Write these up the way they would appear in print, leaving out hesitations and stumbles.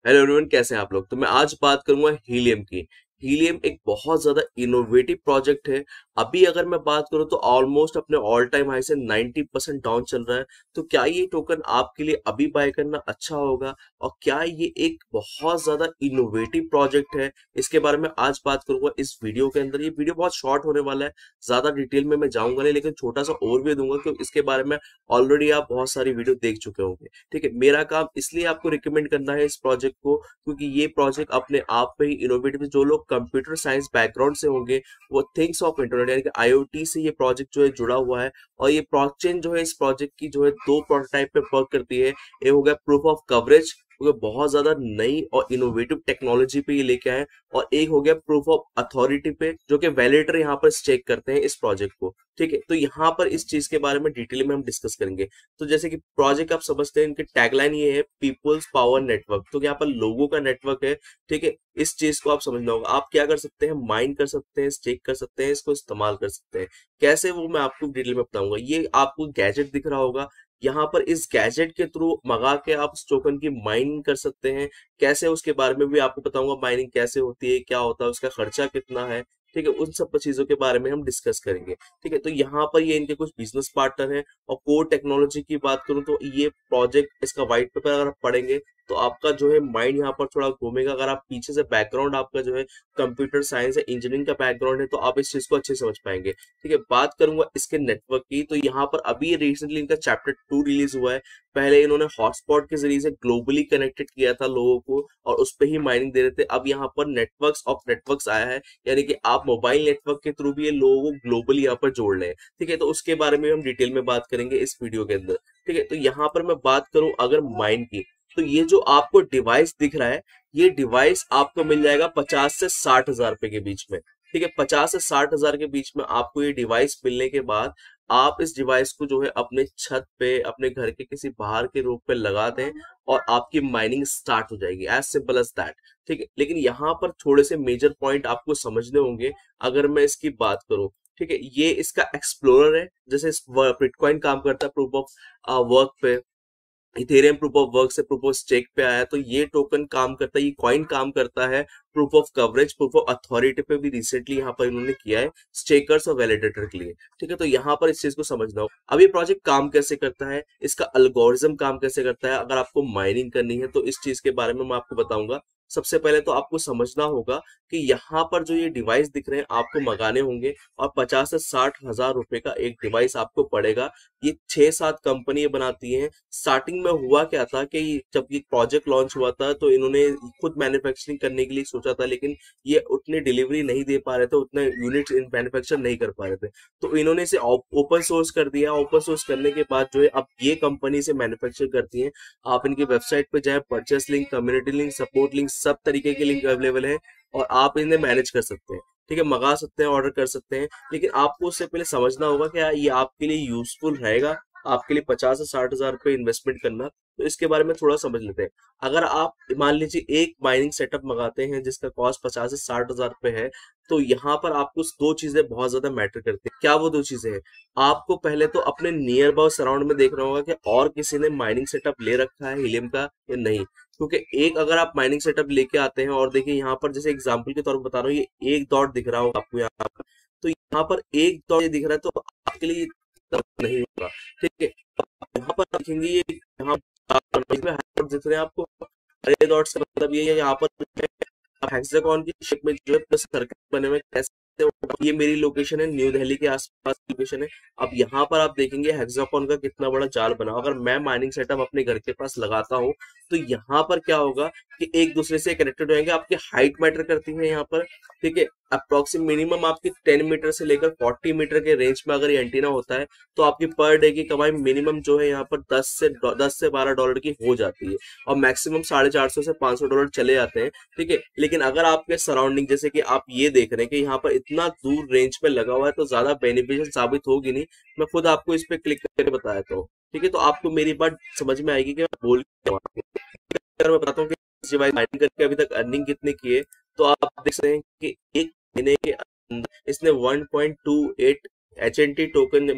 Hello everyone, कैसे हैं आप लोग। तो मैं आज बात करूंगा हीलियम की। हीलियम एक बहुत ज्यादा इनोवेटिव प्रोजेक्ट है। अभी अगर मैं बात करूं तो ऑलमोस्ट अपने ऑल टाइम हाई से 90% डाउन चल रहा है। तो क्या ये टोकन आपके लिए अभी बाय करना अच्छा होगा, और क्या ये एक बहुत ज्यादा इनोवेटिव प्रोजेक्ट है, इसके बारे में आज बात करूंगा इस वीडियो के अंदर। ये वीडियो बहुत शॉर्ट होने वाला है, ज्यादा डिटेल में मैं जाऊंगा नहीं, लेकिन छोटा सा ओवरव्यू दूंगा क्योंकि इसके बारे में ऑलरेडी आप बहुत सारी वीडियो देख चुके होंगे। ठीक है, मेरा काम इसलिए आपको रिकमेंड करना है इस प्रोजेक्ट को क्योंकि ये प्रोजेक्ट अपने आप में ही इनोवेटिव। जो लोग कंप्यूटर साइंस बैकग्राउंड से होंगे वो थिंग्स ऑफ इंटरनेट यानी कि आईओटी से ये प्रोजेक्ट जो है जुड़ा हुआ है। और ये ब्लॉकचेन जो है इस प्रोजेक्ट की जो है दो प्रोटोटाइप पे वर्क करती है। एक हो गया प्रूफ ऑफ कवरेज, क्योंकि बहुत ज्यादा नई और इनोवेटिव टेक्नोलॉजी पे ये लेके आए। और एक हो गया प्रूफ ऑफ अथॉरिटी पे, जो कि वैलिडेटर यहाँ पर चेक करते हैं इस प्रोजेक्ट को। ठीक है, तो यहाँ पर इस चीज के बारे में डिटेल में हम डिस्कस करेंगे। तो जैसे कि प्रोजेक्ट आप समझते हैं, इनकी टैगलाइन ये है, पीपल्स पावर नेटवर्क। तो यहाँ पर लोगों का नेटवर्क है। ठीक है, इस चीज को आप समझना होगा। आप क्या कर सकते हैं, माइन कर सकते हैं, स्टेक कर सकते हैं, इसको इस्तेमाल कर सकते हैं। कैसे, वो मैं आपको डिटेल में बताऊंगा। ये आपको गैजेट दिख रहा होगा, यहाँ पर इस गैजेट के थ्रू मंगा के आप उस टोकन की माइनिंग कर सकते हैं। कैसे, उसके बारे में भी आपको बताऊंगा, माइनिंग कैसे होती है, क्या होता है, उसका खर्चा कितना है। ठीक है, उन सब चीजों के बारे में हम डिस्कस करेंगे। ठीक है, तो यहाँ पर ये इनके कुछ बिजनेस पार्टनर हैं। और कोर टेक्नोलॉजी की बात करूं तो ये प्रोजेक्ट, इसका व्हाइट पेपर अगर आप पढ़ेंगे तो आपका जो है माइंड यहाँ पर थोड़ा घूमेगा। अगर आप पीछे से बैकग्राउंड आपका जो है कंप्यूटर साइंस या इंजीनियरिंग का बैकग्राउंड है तो आप इस चीज को अच्छे से समझ पाएंगे। ठीक है, बात करूंगा इसके नेटवर्क की। तो यहाँ पर अभी रिसेंटली इनका चैप्टर 2 रिलीज हुआ है। पहले इन्होंने हॉटस्पॉट के जरिए से ग्लोबली कनेक्टेड किया था लोगों को और उस पर ही माइनिंग दे रहे थे। अब यहाँ पर नेटवर्क्स ऑफ नेटवर्क्स आया है, यानी कि आप मोबाइल नेटवर्क के थ्रू भी ये लोगों को ग्लोबली यहाँ पर जोड़ रहे हैं। ठीक है, तो उसके बारे में हम डिटेल में बात करेंगे इस वीडियो के अंदर। ठीक है, तो यहाँ पर मैं बात करूं अगर माइन की, तो ये जो आपको डिवाइस दिख रहा है, ये डिवाइस आपको मिल जाएगा 50 से 60 हजार रुपए के बीच में। ठीक है, 50 से 60 हजार के बीच में आपको ये डिवाइस मिलने के बाद आप इस डिवाइस को जो है अपने छत पे, अपने घर के किसी बाहर के रूप पे लगा दें और आपकी माइनिंग स्टार्ट हो जाएगी। As simple as that. ठीक है, लेकिन यहाँ पर थोड़े से मेजर पॉइंट आपको समझने होंगे अगर मैं इसकी बात करूं। ठीक है, ये इसका एक्सप्लोरर है, जैसे बिटकॉइन काम करता है प्रूफ ऑफ वर्क पे, इथेरियम प्रूफ ऑफ वर्क से प्रूफ ऑफ स्टेक पे आया। तो ये टोकन काम करता है, ये कॉइन काम करता है proof of coverage, proof of authority पे भी रिसेंटली यहाँ पर इन्होंने किया है, स्टेकर्स और वैलिडेटर के लिए। ठीक है, तो यहाँ पर इस चीज को समझना हो। अब ये प्रोजेक्ट काम कैसे करता है, इसका अल्गोरिज्म काम कैसे करता है, अगर आपको माइनिंग करनी है तो इस चीज के बारे में मैं आपको बताऊंगा। सबसे पहले तो आपको समझना होगा कि यहाँ पर जो ये डिवाइस दिख रहे हैं आपको मंगाने होंगे, और 50 से 60 हजार रुपए का एक डिवाइस आपको पड़ेगा। ये 6-7 कंपनी बनाती हैं। स्टार्टिंग में हुआ क्या था कि जब ये प्रोजेक्ट लॉन्च हुआ था तो इन्होंने खुद मैन्युफैक्चरिंग करने के लिए सोचा था, लेकिन ये उतनी डिलीवरी नहीं दे पा रहे थे, उतने यूनिट मैन्युफैक्चर नहीं कर पा रहे थे। तो इन्होंने इसे ओपन सोर्स कर दिया। ओपन सोर्स करने के बाद जो है अब ये कंपनी से मैन्युफैक्चर करती है। आप इनकी वेबसाइट पे जाए, purchase link, community link, support link, सब तरीके के लिंक अवेलेबल है और आप इन्हें मैनेज कर सकते हैं। ठीक है, मंगा सकते हैं, ऑर्डर कर सकते हैं, लेकिन आपको उससे पहले समझना होगा कि ये आपके लिए यूजफुल रहेगा, आपके लिए 50 से 60 हजार रुपए इन्वेस्टमेंट करना। तो इसके बारे में थोड़ा समझ लेते हैं। अगर आप मान लीजिए एक माइनिंग सेटअप मंगाते हैं जिसका कॉस्ट 50 से 60 हजार रुपए है, तो यहाँ पर आपको दो चीजें बहुत ज्यादा मैटर करती हैं। क्या वो दो चीजें हैं, आपको पहले तो अपने नियर बाय सराउंड में देखना होगा कि और किसी ने माइनिंग सेटअप ले रखा है हीलियम का या नहीं। क्योंकि एक अगर आप माइनिंग सेटअप लेके आते हैं, और देखिए यहाँ पर जैसे एग्जांपल के तौर पर बता रहा हूँ, ये एक डॉट दिख रहा होगा आपको यहाँ पर, तो यहाँ पर एक डॉट दिख रहा है, तो आपके लिए नहीं होगा। ठीक है, यहाँ पर देखेंगे ये यहाँ इसमें डॉट दिख रहे हैं आपको, हरे डॉट से मतलब ये है यहाँ पर हेक्सागोन की शेप में जो है प्लस सर्कल बने हुए कैसे होगा? ये मेरी लोकेशन है, न्यू दिल्ली के आसपास लोकेशन है। अब यहाँ पर आप देखेंगे हेक्सागोन का कितना बड़ा जाल बना। अगर मैं माइनिंग सेटअप अपने घर के पास लगाता हूँ तो यहाँ पर क्या होगा कि एक दूसरे से कनेक्टेड रहेंगे। आपकी हाइट मैटर करती है यहाँ पर। ठीक है, अप्रोक्सीमेट मिनिमम आपकी 10 मीटर से लेकर 40 मीटर के रेंज में अगर ये एंटीना होता है तो आपकी पर डे की कमाई मिनिमम जो है यहाँ पर 10 से 12 डॉलर की हो जाती है, और मैक्सिमम 450 से 500 डॉलर चले जाते हैं। ठीक है, लेकिन अगर आपके सराउंडिंग, जैसे कि आप ये देख रहे हैं कि यहाँ पर इतना दूर रेंज पे लगा हुआ है, तो ज्यादा बेनिफिशियल साबित होगी नहीं। मैं खुद आपको इस पे क्लिक करके बता देता हूँ। ठीक है, तो आपको मेरी बात समझ में आएगी कि मैं बोल क्या रहा हूँ। अगर मैं बताता हूँ कि इस डिवाइस माइनिंग करके अभी तक अर्निंग कितनी की है, तो आप देख सकते हैं कि एक महीने के अंदर इसने 1.28 HNT टोकन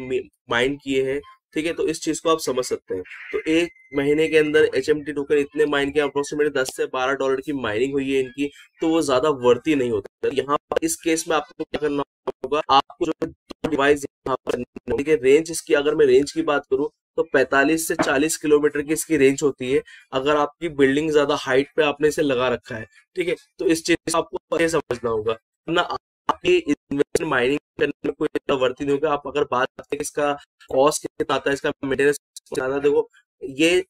माइन किए हैं। ठीक है, तो इस चीज को आप समझ सकते हैं। तो एक महीने के अंदर HMT टोकन इतने माइन के अप्रोक्सीमेटली 10 से 12 डॉलर की माइनिंग हुई है इनकी, तो वो ज्यादा वर्ती नहीं होता। यहाँ पर इस केस में आपको क्या करना होगा, आपको जो डिवाइस यहाँ पर देखिए, रेंज इसकी अगर मैं रेंज की बात करूँ तो 45 से 40 किलोमीटर की इसकी रेंज होती है, अगर आपकी बिल्डिंग ज्यादा हाइट पे आपने इसे लगा रखा है। ठीक है, तो इस चीज को आपको पहले समझना होगा, वरना आपकी इन्वेस्टमेंट माइनिंग करने में कोई इतना वर्थ नहीं होगा। आप अगर बात करते हैं इसका कॉस्ट कितना आता है, इसका मेंटेनेंस ज्यादा, ये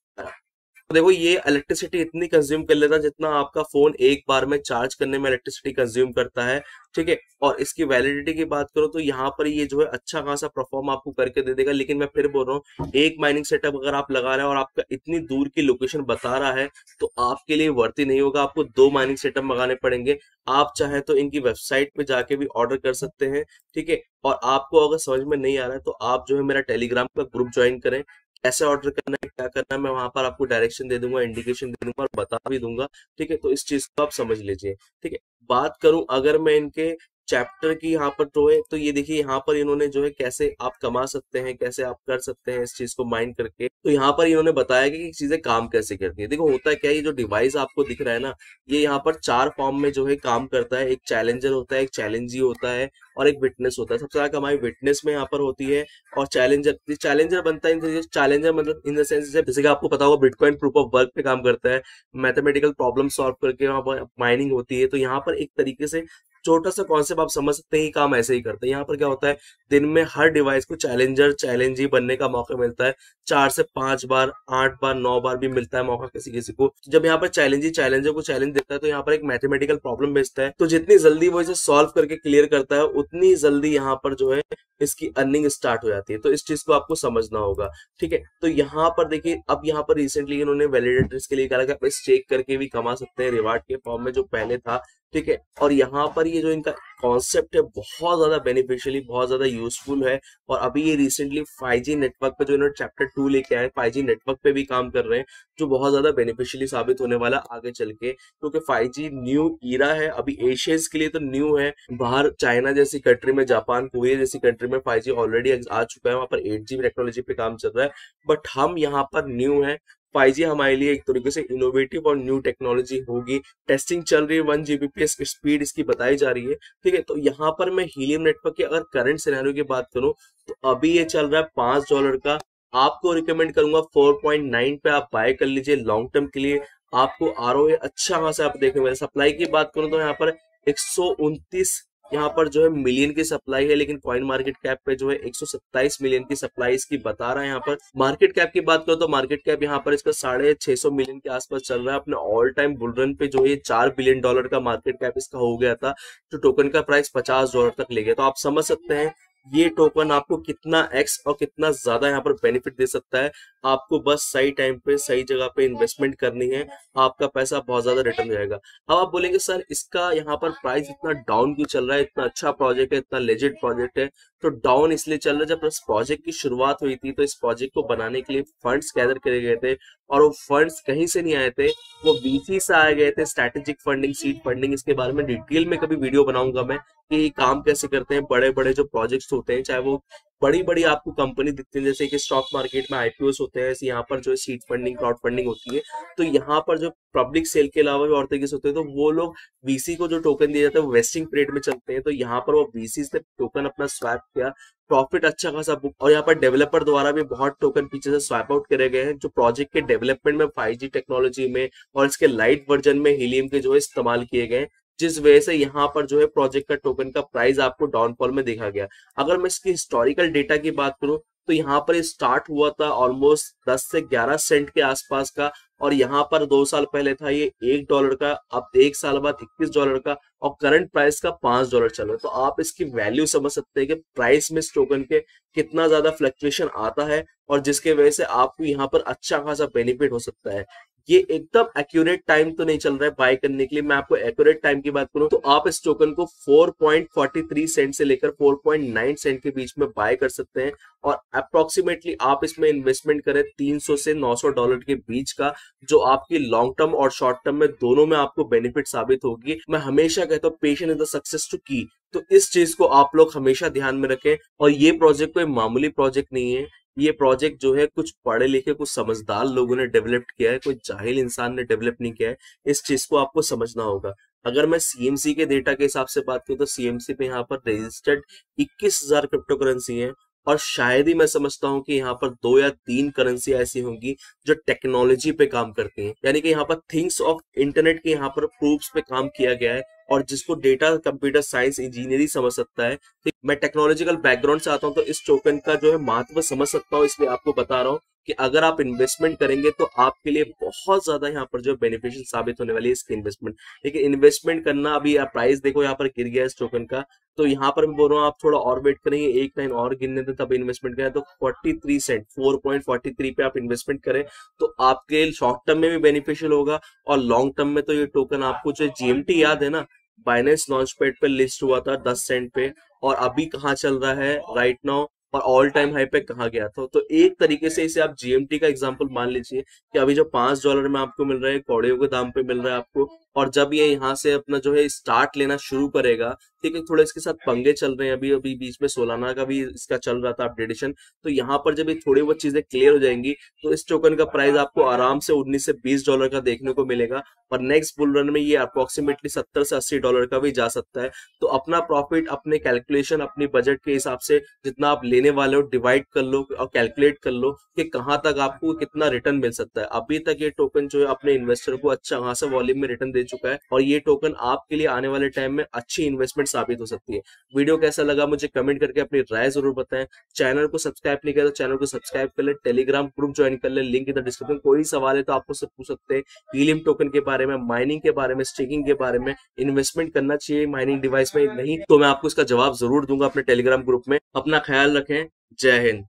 देखो ये इलेक्ट्रिसिटी इतनी कंज्यूम कर लेता है जितना आपका फोन एक बार में चार्ज करने में इलेक्ट्रिसिटी कंज्यूम करता है। ठीक है, और इसकी वैलिडिटी की बात करो तो यहाँ पर ये जो है अच्छा खासा परफॉर्म आपको करके दे देगा। लेकिन मैं फिर बोल रहा हूँ, एक माइनिंग सेटअप अगर आप लगा रहे हैं और आपका इतनी दूर की लोकेशन बता रहा है तो आपके लिए वर्ती नहीं होगा, आपको 2 माइनिंग सेटअप मंगाने पड़ेंगे। आप चाहे तो इनकी वेबसाइट पे जाके भी ऑर्डर कर सकते हैं। ठीक है, और आपको अगर समझ में नहीं आ रहा है तो आप जो है मेरा टेलीग्राम का ग्रुप ज्वाइन करें, कैसे ऑर्डर करना है, क्या करना है, मैं वहां पर आपको डायरेक्शन दे दूंगा, इंडिकेशन दे दूंगा और बता भी दूंगा। ठीक है, तो इस चीज को आप समझ लीजिए। ठीक है, बात करूं अगर मैं इनके चैप्टर की यहाँ पर तो है, तो ये देखिए यहाँ पर इन्होंने जो है कैसे आप कमा सकते हैं, कैसे आप कर सकते हैं इस चीज को माइन करके। तो यहाँ पर इन्होंने बताया कि चीजें काम कैसे करती है। देखो होता है क्या है, ये जो डिवाइस आपको दिख रहा है ना, ये यहाँ पर 4 फॉर्म में जो है काम करता है। एक चैलेंजर होता है, एक चैलेंजी होता है और एक विटनेस होता है। सबसे ज्यादा कमाई विटनेस में यहाँ पर होती है। और चैलेंजर बनता है, चैलेंजर मतलब इन द सेंस जैसे कि आपको पता होगा बिटकॉइन प्रूफ ऑफ वर्क पे काम करता है, मैथमेटिकल प्रॉब्लम सॉल्व करके वहां पर माइनिंग होती है। तो यहाँ पर एक तरीके से छोटा सा कॉन्सेप्ट आप समझ सकते हैं, ये काम ऐसे ही करते हैं। यहाँ पर क्या होता है, दिन में हर डिवाइस को चैलेंजी बनने का मौका मिलता है। 4 से 5 बार, 8 बार, 9 बार भी मिलता है मौका किसी किसी को। जब यहाँ पर चैलेंजर को चैलेंज देता है तो यहाँ पर एक मैथमेटिकल प्रॉब्लम भेजता है, तो जितनी जल्दी वो इसे सॉल्व करके क्लियर करता है उतनी जल्दी यहाँ पर जो है इसकी अर्निंग स्टार्ट हो जाती है। तो इस चीज को आपको समझना होगा। ठीक है, तो यहाँ पर देखिए, अब यहाँ पर रिसेंटली इन्होंने वैलिडेटर्स के लिए कहा कि आप स्टेक करके भी कमा सकते हैं रिवार्ड के फॉर्म में, जो पहले था। ठीक है, और यहाँ पर ये जो इनका कॉन्सेप्ट है बहुत ज्यादा बेनिफिशियली, बहुत ज्यादा यूजफुल है। और अभी ये रिसेंटली 5G नेटवर्क पे जो इन्होंने चैप्टर 2 लेके आए, 5G नेटवर्क पे भी काम कर रहे हैं, जो बहुत ज्यादा बेनिफिशियली साबित होने वाला आगे चल के, क्योंकि 5G न्यू ईरा है। अभी एशियंस के लिए तो न्यू है, बाहर चाइना जैसी कंट्री में, जापान कोरिया जैसी कंट्री में 5G ऑलरेडी आ चुका है, वहां पर 8G टेक्नोलॉजी पे काम चल रहा है, बट हम यहाँ पर न्यू है। 5G हमारे लिए एक तरीके से इनोवेटिव और न्यू टेक्नोलॉजी होगी। टेस्टिंग चल रही है, 1 Gbps स्पीड इसकी बताई जा रही है। ठीक है, तो यहाँ पर मैं हीलियम नेटवर्क की अगर करंट सिनेरियो की बात करूं तो अभी ये चल रहा है $5 का। आपको रिकमेंड करूंगा 4.9 पे आप बाय कर लीजिए लॉन्ग टर्म के लिए। आपको ROA अच्छा खासा आप देखेंगे। सप्लाई की बात करूं तो यहाँ पर 129 यहाँ पर जो है मिलियन की सप्लाई है, लेकिन कॉइन मार्केट कैप पे जो है 127 मिलियन की सप्लाई इसकी बता रहा है। यहाँ पर मार्केट कैप की बात करो तो मार्केट कैप यहाँ पर इसका 650 मिलियन के आसपास चल रहा है। अपने ऑल टाइम बुल रन पे जो है $4 बिलियन का मार्केट कैप इसका हो गया था, तो टोकन का प्राइस $50 तक ले गया। तो आप समझ सकते हैं ये टोकन आपको कितना एक्स और कितना ज्यादा यहाँ पर बेनिफिट दे सकता है। आपको बस सही टाइम पे सही जगह पे इन्वेस्टमेंट करनी है, आपका पैसा बहुत ज्यादा रिटर्न जाएगा। अब आप बोलेंगे सर इसका यहाँ पर प्राइस इतना डाउन क्यों चल रहा है, इतना अच्छा प्रोजेक्ट है, इतना लेजिट प्रोजेक्ट है। तो डाउन इसलिए चल रहा है, जब इस प्रोजेक्ट की शुरुआत हुई थी तो इस प्रोजेक्ट को बनाने के लिए फंड्स गैदर करे गए थे, और वो फंड्स कहीं से नहीं आए थे, वो VC से आए गए थे। स्ट्रेटेजिक फंडिंग, सीड फंडिंग, इसके बारे में डिटेल में कभी वीडियो बनाऊंगा मैं कि काम कैसे करते हैं। बड़े बड़े जो प्रोजेक्ट्स होते हैं, चाहे वो बड़ी बड़ी आपको कंपनी दिखती है जैसे कि स्टॉक मार्केट में IPOs होते हैं, ऐसे यहाँ पर जो है सीड फंडिंग, क्राउड फंडिंग होती है। तो यहाँ पर जो पब्लिक सेल के अलावा भी और तरीके से होते हैं, तो वो लोग VC को जो टोकन दिया जाता है वो वेस्टिंग पीरियड में चलते हैं। तो यहाँ पर वो VC से टोकन अपना स्वैप किया, प्रॉफिट अच्छा खासा बुक। और यहाँ पर डेवलपर द्वारा भी बहुत टोकन पीछे से स्वैप आउट करे गए हैं, जो प्रोजेक्ट के डेवलपमेंट में 5G टेक्नोलॉजी में और इसके लाइट वर्जन में हीलियम के जो है इस्तेमाल किए गए, जिस वजह से यहाँ पर जो है प्रोजेक्ट का टोकन का प्राइस आपको डाउनफॉल में देखा गया। अगर मैं इसकी हिस्टोरिकल डेटा की बात करूं तो यहाँ पर स्टार्ट हुआ था ऑलमोस्ट 10 से 11 सेंट के आसपास का, और यहाँ पर 2 साल पहले था ये $1 का, अब 1 साल बाद $21 का, और करंट प्राइस का $5 चल रहा है। तो आप इसकी वैल्यू समझ सकते हैं कि प्राइस में इस टोकन के कितना ज्यादा फ्लक्चुएशन आता है, और जिसके वजह से आपको यहाँ पर अच्छा खासा बेनिफिट हो सकता है। ये एकदम एक्यूरेट टाइम तो नहीं चल रहा है बाय करने के लिए। मैं आपको एक्यूरेट टाइम की बात करूं तो आप इस टोकन को 4.43 सेंट से लेकर 4.9 सेंट के बीच में बाय कर सकते हैं, और अप्रोक्सीमेटली आप इसमें इन्वेस्टमेंट करें $300 से $900 के बीच का, जो आपकी लॉन्ग टर्म और शॉर्ट टर्म में दोनों में आपको बेनिफिट साबित होगी। मैं हमेशा कहता हूँ patience is the success to key, तो इस चीज को आप लोग हमेशा ध्यान में रखें। और ये प्रोजेक्ट कोई मामूली प्रोजेक्ट नहीं है, ये प्रोजेक्ट जो है कुछ पढ़े लिखे कुछ समझदार लोगों ने डेवलप किया है, कोई जाहिल इंसान ने डेवलप नहीं किया है। इस चीज को आपको समझना होगा। अगर मैं सीएमसी के डेटा के हिसाब से बात करूं तो सीएमसी पे यहाँ पर रजिस्टर्ड 21,000 क्रिप्टो करेंसी है, और शायद ही मैं समझता हूँ कि यहाँ पर 2 या 3 करेंसी ऐसी होंगी जो टेक्नोलॉजी पे काम करती हैं, यानी कि यहाँ पर थिंग्स ऑफ इंटरनेट के यहाँ पर प्रूफ्स पे काम किया गया है, और जिसको डेटा कंप्यूटर साइंस इंजीनियरिंग समझ सकता है। तो मैं टेक्नोलॉजिकल बैकग्राउंड से आता हूँ तो इस टोकन का जो है महत्व समझ सकता हूँ, इसलिए आपको बता रहा हूँ कि अगर आप इन्वेस्टमेंट करेंगे तो आपके लिए बहुत ज्यादा यहाँ पर जो बेनिफिशियल साबित होने वाली है इसकी इन्वेस्टमेंट। लेकिन इन्वेस्टमेंट करना, अभी प्राइस देखो यहाँ पर गिर गया इस टोकन का, तो यहाँ पर मैं बोल रहा हूँ आप थोड़ा और वेट करेंगे, एक लाइन और गिरने दें तब इन्वेस्टमेंट करें, तो 43 सेंट 4.43 पे आप इन्वेस्टमेंट करें तो आपके शॉर्ट टर्म में भी बेनिफिशियल होगा, और लॉन्ग टर्म में तो ये टोकन आपको जो जीएमटी याद है ना, बाइनेंस लॉन्चपैड पे लिस्ट हुआ था 10 सेंट पे, और अभी कहाँ चल रहा है राइट नाउ, और ऑल टाइम हाई पे कहाँ गया था। तो एक तरीके से इसे आप जीएमटी का एग्जांपल मान लीजिए कि अभी जो $5 में आपको मिल रहा है, कौड़ियों के दाम पे मिल रहा है आपको, और जब ये यहाँ से अपना जो है स्टार्ट लेना शुरू करेगा, ठीक है, थोड़े इसके साथ पंगे चल रहे हैं, अभी अभी बीच में सोलाना का भी इसका चल रहा था अपडेटेशन, तो यहाँ पर जब ये थोड़ी बहुत चीजें क्लियर हो जाएंगी तो इस टोकन का प्राइस आपको आराम से $19 से $20 का देखने को मिलेगा, और नेक्स्ट बुल रन में ये अप्रोक्सीमेटली $70 से $80 का भी जा सकता है। तो अपना प्रॉफिट अपने कैलकुलेशन अपनी बजट के हिसाब से जितना आप लेने वाले हो डिवाइड कर लो और कैलकुलेट कर लो कि कहाँ तक आपको कितना रिटर्न मिल सकता है। अभी तक ये टोकन जो है अपने इन्वेस्टर को अच्छा खासा वॉल्यूम में रिटर्न दे चुका है, और ये टोकन आपके लिए आने वाले टाइम में अच्छी इन्वेस्टमेंट साबित हो सकती है। वीडियो कैसा लगा मुझे कमेंट करके अपनी राय जरूर बताएं। चैनल को सब्सक्राइब नहीं किया तो चैनल को सब्सक्राइब कर ले, टेलीग्राम ग्रुप ज्वाइन कर ले, लिंक इधर डिस्क्रिप्शन। कोई सवाल है तो आप मुझसे पूछ सकते हैं, हीलियम टोकन के बारे में, माइनिंग के बारे में, स्टेकिंग के बारे में, इन्वेस्टमेंट करना चाहिए माइनिंग डिवाइस में नहीं, तो मैं आपको इसका जवाब जरूर दूंगा अपने टेलीग्राम ग्रुप में। अपना ख्याल रखें। जय हिंद।